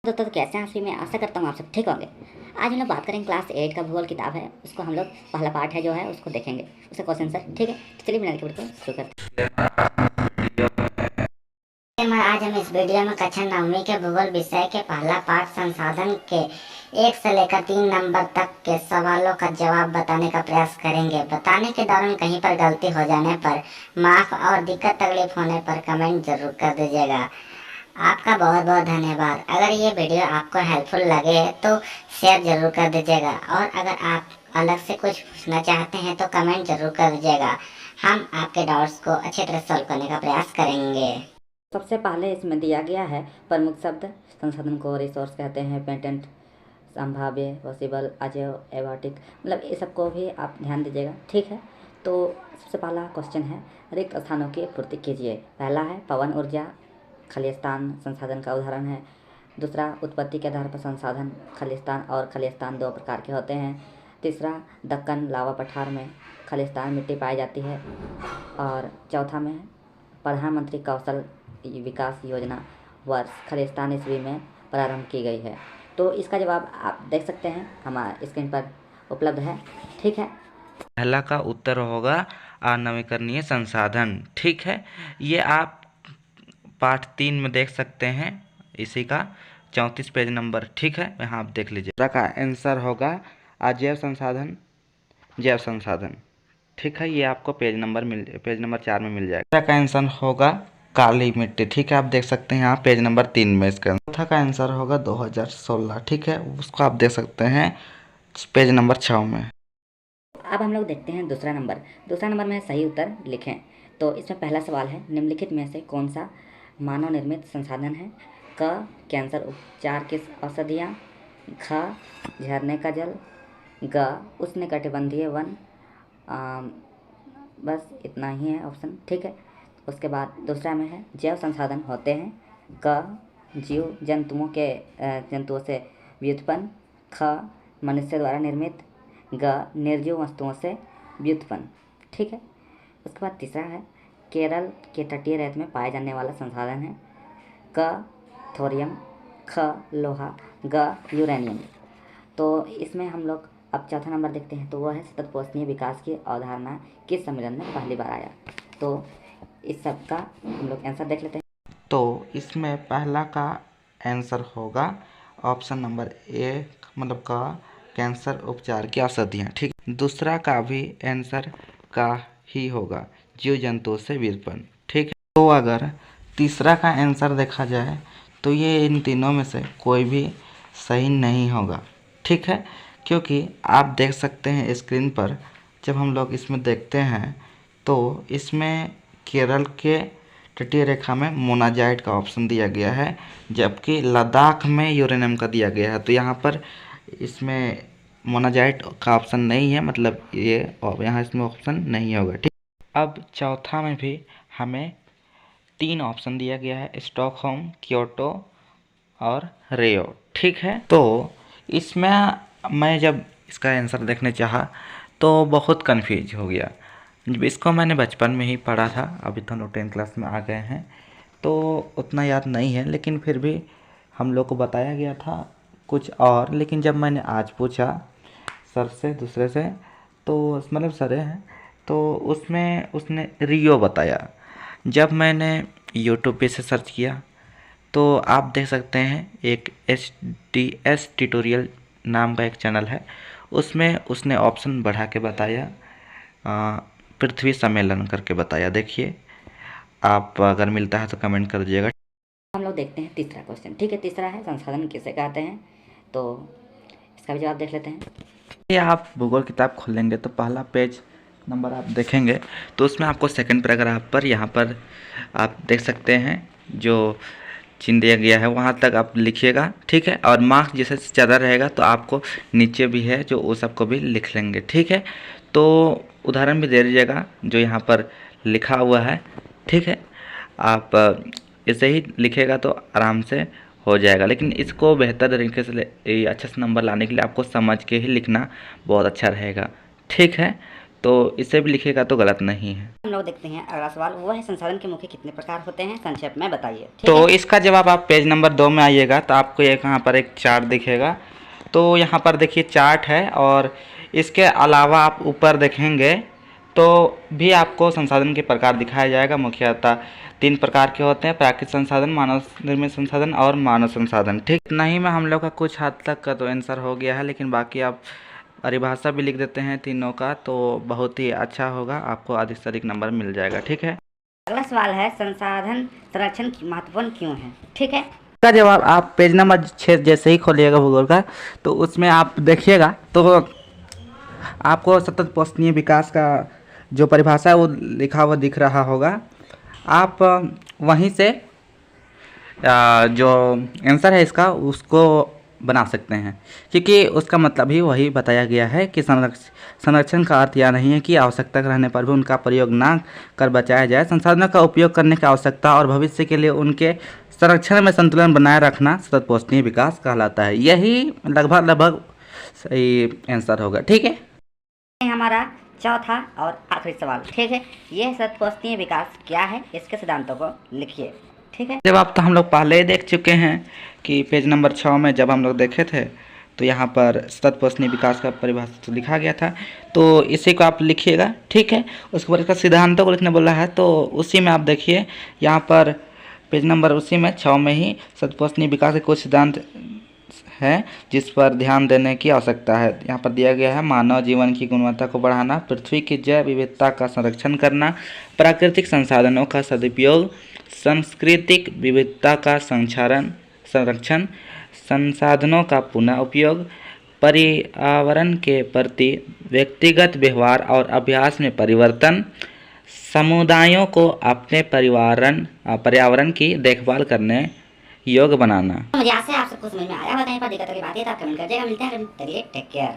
दोस्तों, तो कैसे हैं आप सभी? मैं आशा करता हूँ आप सब ठीक होंगे। आज हम लोग बात करेंगे क्लास 8 का भूगोल किताब है, उसको हम लोग पहला पार्ट है जो है उसको देखेंगे, उसका क्वेश्चन सर। ठीक है, तो चलिए बिना देरी के शुरू करते हैं। आज हम इस वीडियो में कक्षा 9वीं के भूगोल विषय के पहला पार्ट संसाधन के 1 से लेकर 3 नंबर तक के सवालों का जवाब बताने का प्रयास करेंगे। बताने के दौरान कहीं पर गलती हो जाने पर माफ और दिक्कत तकलीफ होने पर कमेंट जरूर कर दीजिएगा। आपका बहुत बहुत धन्यवाद। अगर ये वीडियो आपको हेल्पफुल लगे तो शेयर जरूर कर दीजिएगा, और अगर आप अलग से कुछ पूछना चाहते हैं तो कमेंट जरूर कर दीजिएगा। हम आपके डाउट्स को अच्छी तरह सॉल्व करने का प्रयास करेंगे। सबसे पहले इसमें दिया गया है प्रमुख शब्द। संसाधन को रिसोर्स कहते हैं, पेटेंट, संभाव्य, पॉसिबल, अजैव, एबाटिक, मतलब ये सबको भी आप ध्यान दीजिएगा। ठीक है, तो सबसे पहला क्वेश्चन है रिक्त स्थानों की पूर्ति कीजिए। पहला है पवन ऊर्जा खलिस्तान संसाधन का उदाहरण है। दूसरा, उत्पत्ति के आधार पर संसाधन खलिस्तान और खलिस्तान 2 प्रकार के होते हैं। तीसरा, दक्कन लावा पठार में खलिस्तान मिट्टी पाई जाती है। और चौथा में प्रधानमंत्री कौशल विकास योजना वर्ष खलिस्तान ईस्वी में प्रारंभ की गई है। तो इसका जवाब आप देख सकते हैं, हमारे स्क्रीन पर उपलब्ध है। ठीक है, पहला का उत्तर होगा अनवीकरणीय संसाधन। ठीक है, ये आप पाठ 3 में देख सकते हैं, इसी का 34 पेज नंबर। ठीक है, यहाँ आप देख लीजिए। दूसरा का आंसर होगा अजैव संसाधन, जैव संसाधन। ठीक है, ये आपको पेज नंबर 4 में मिल जाएगा। दूसरा का आंसर होगा काली मिट्टी। ठीक है, आप देख सकते हैं यहाँ पेज नंबर 3 में इसका। चौथा का आंसर होगा 2016। ठीक है, उसको आप देख सकते हैं पेज नंबर 6 में। अब हम लोग देखते हैं दूसरा नंबर में सही उत्तर लिखें। तो इसमें पहला सवाल है, निम्नलिखित में से कौन सा मानव निर्मित संसाधन है? क, कैंसर उपचार की औषधियाँ, ख, झरने का जल, ग, उष्णकटिबंधीय वन। बस इतना ही है ऑप्शन। ठीक है, उसके बाद दूसरा में है जैव संसाधन होते हैं। क, जीव जंतुओं से व्युत्पन्न। ख, मनुष्य द्वारा निर्मित। ग, निर्जीव वस्तुओं से व्युत्पन्न। ठीक है, उसके बाद तीसरा है केरल के तटीय रेत में पाए जाने वाला संसाधन है। क, थोरियम। ख, लोहा। ग, यूरेनियम। तो इसमें हम लोग अब चौथा नंबर देखते हैं, तो वह है सतत पोषणीय विकास की अवधारणा किस सम्मेलन में पहली बार आया? तो इस सब का हम लोग आंसर देख लेते हैं। तो इसमें पहला का आंसर होगा ऑप्शन नंबर ए, मतलब का कैंसर उपचार की औषधियाँ। ठीक, दूसरा का भी आंसर का ही होगा, जीव जंतुओं से व्युत्पन्न। ठीक है, तो अगर तीसरा का आंसर देखा जाए तो ये इन तीनों में से कोई भी सही नहीं होगा। ठीक है, क्योंकि आप देख सकते हैं स्क्रीन पर, जब हम लोग इसमें देखते हैं तो इसमें केरल के तटीय रेखा में मोनाजाइट का ऑप्शन दिया गया है, जबकि लद्दाख में यूरेनियम का दिया गया है। तो यहाँ पर इसमें मोनाजाइट का ऑप्शन नहीं है, मतलब ये यहाँ इसमें ऑप्शन नहीं होगा। ठीक, अब चौथा में भी हमें 3 ऑप्शन दिया गया है, स्टॉकहोम, क्योटो और रियो। ठीक है, तो इसमें मैं जब इसका आंसर देखने चाहा तो बहुत कंफ्यूज हो गया। जब इसको मैंने बचपन में ही पढ़ा था, अभी तो हम लोग 10th क्लास में आ गए हैं तो उतना याद नहीं है, लेकिन फिर भी हम लोग को बताया गया था कुछ और। लेकिन जब मैंने आज पूछा सर से, दूसरे से, तो मतलब सर हैं, तो उसमें उसने रियो बताया। जब मैंने यूट्यूब पे से सर्च किया तो आप देख सकते हैं एक HDS ट्यूटोरियल नाम का एक चैनल है, उसमें उसने ऑप्शन बढ़ा के बताया, पृथ्वी सम्मेलन करके बताया। देखिए, आप अगर मिलता है तो कमेंट कर दीजिएगा। हम लोग देखते हैं तीसरा क्वेश्चन। ठीक है, तीसरा है संसाधन किसे कहते हैं? तो इसका भी जवाब देख लेते हैं। ये आप भूगोल किताब खोलेंगे तो पहला पेज नंबर आप देखेंगे तो उसमें आपको सेकंड पैराग्राफ पर यहाँ पर आप देख सकते हैं जो चिन्ह दिया गया है, वहाँ तक आप लिखिएगा। ठीक है, और मार्क्स जैसे ज़्यादा रहेगा तो आपको नीचे भी है जो वो सबको भी लिख लेंगे। ठीक है, तो उदाहरण भी दे दीजिएगा जो यहाँ पर लिखा हुआ है। ठीक है, आप इसे ही लिखेगा तो आराम से हो जाएगा, लेकिन इसको बेहतर तरीके से अच्छे से नंबर लाने के लिए आपको समझ के ही लिखना बहुत अच्छा रहेगा। ठीक है, तो इसे भी लिखेगा तो गलत नहीं है। हम लोग देखते हैं अगला सवाल, वो है संसाधन के मुख्य कितने प्रकार होते हैं, संक्षेप में बताइए। ठीक तो है? इसका जवाब आप पेज नंबर 2 में आइएगा तो आपको यहाँ पर एक चार्ट दिखेगा। तो यहाँ पर देखिए चार्ट है, और इसके अलावा आप ऊपर देखेंगे तो भी आपको संसाधन के प्रकार दिखाया जाएगा। मुख्यतः 3 प्रकार के होते हैं, प्राकृतिक संसाधन, मानव निर्मित संसाधन और मानव संसाधन। ठीक, इतना ही में हम लोग का कुछ हद तक का तो आंसर हो गया है, लेकिन बाकी आप परिभाषा भी लिख देते हैं तीनों का तो बहुत ही अच्छा होगा, आपको अधिक से अधिक नंबर मिल जाएगा। ठीक है, अगला सवाल है संसाधन संरक्षण महत्वपूर्ण क्यों है। ठीक है, इसका जवाब आप पेज नंबर 6 जैसे ही खोलिएगा भूगोल का, तो उसमें आप देखिएगा तो आपको सतत पोषणीय विकास का जो परिभाषा है वो लिखा हुआ दिख रहा होगा। आप वहीं से जो आंसर है इसका उसको बना सकते हैं, क्योंकि उसका मतलब ही वही बताया गया है कि संरक्षण का अर्थ यह नहीं है कि आवश्यकता रहने पर भी उनका प्रयोग ना कर बचाया जाए। संसाधनों का उपयोग करने की आवश्यकता और भविष्य के लिए उनके संरक्षण में संतुलन बनाए रखना सतत पोषणीय विकास कहलाता है। यही लगभग सही आंसर होगा। ठीक है, हमारा चौथा और आखिरी सवाल। ठीक है, यह सतत पोषणीय विकास क्या है, इसके सिद्धांतों को लिखिए। ठीक है, जब आप तो हम लोग पहले ही देख चुके हैं कि पेज नंबर 6 में जब हम लोग देखे थे तो यहाँ पर सतत पोषणीय विकास का परिभाषा तो लिखा गया था, तो इसी को आप लिखिएगा। ठीक है, उसके बाद इसका सिद्धांतों को लिखने बोला है, तो उसी में आप देखिए यहाँ पर पेज नंबर उसी में 6 में ही सतत पोषणीय विकास के कुछ सिद्धांत है जिस पर ध्यान देने की आवश्यकता है। यहाँ पर दिया गया है मानव जीवन की गुणवत्ता को बढ़ाना, पृथ्वी की जैव विविधता का संरक्षण करना, प्राकृतिक संसाधनों का सदुपयोग, सांस्कृतिक विविधता का संरक्षण, संसाधनों का पुनः उपयोग, पर्यावरण के प्रति व्यक्तिगत व्यवहार और अभ्यास में परिवर्तन, समुदायों को अपने पर्यावरण की देखभाल करने योग्य बनाना। मुझे आशा है आपसे कुछ समझ में आया होगा। कहीं पर दिक्कत की बात है तो आप कमेंट करिएगा। मिलते हैं, टेक केयर।